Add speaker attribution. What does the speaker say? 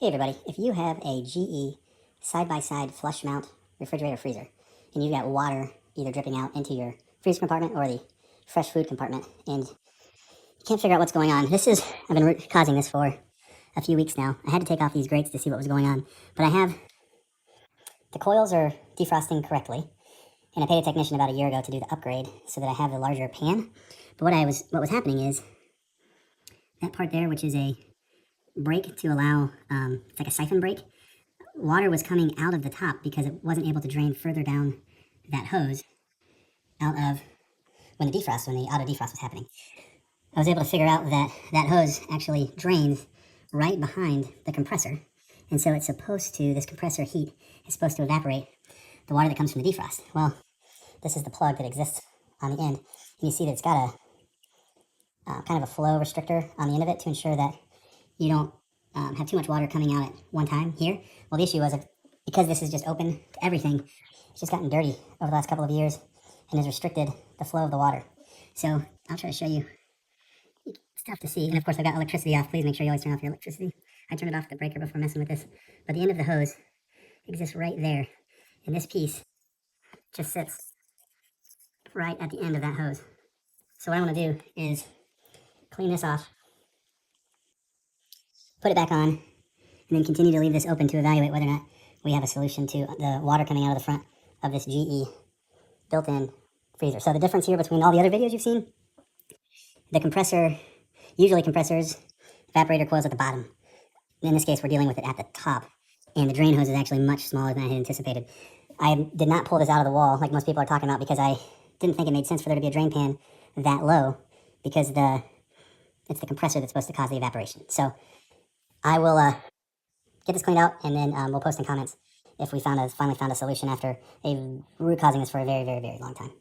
Speaker 1: Hey everybody, if you have a GE side-by-side flush mount refrigerator freezer and you've got water either dripping out into your freezer compartment or the fresh food compartment and you can't figure out what's going on, I've been causing this for a few weeks now. I had to take off these grates to see what was going on, but the coils are defrosting correctly, and I paid a technician about a year ago to do the upgrade so that I have the larger pan. But what was happening is that part there, which is a brake to allow, it's like a siphon brake, water was coming out of the top because it wasn't able to drain further down that hose out of when the auto defrost was happening. I was able to figure out that that hose actually drains right behind the compressor, and so this compressor heat is supposed to evaporate the water that comes from the defrost. Well, this is the plug that exists on the end, and you see that it's got a kind of a flow restrictor on the end of it to ensure that you don't have too much water coming out at one time here. Well, the issue was because this is just open to everything, it's just gotten dirty over the last couple of years and has restricted the flow of the water. So I'll try to show you. It's tough to see. And of course, I've got electricity off. Please make sure you always turn off your electricity. I turned it off the breaker before messing with this. But the end of the hose exists right there. And this piece just sits right at the end of that hose. So what I want to do is clean this off, put it back on, and then continue to leave this open to evaluate whether or not we have a solution to the water coming out of the front of this GE built-in freezer. So the difference here between all the other videos you've seen, the compressor, usually compressors, evaporator coils at the bottom. In this case, we're dealing with it at the top, and the drain hose is actually much smaller than I had anticipated. I did not pull this out of the wall like most people are talking about because I didn't think it made sense for there to be a drain pan that low because it's the compressor that's supposed to cause the evaporation. So I will get this cleaned out, and then we'll post in comments if we finally found a solution after root causing this for a very, very, very long time.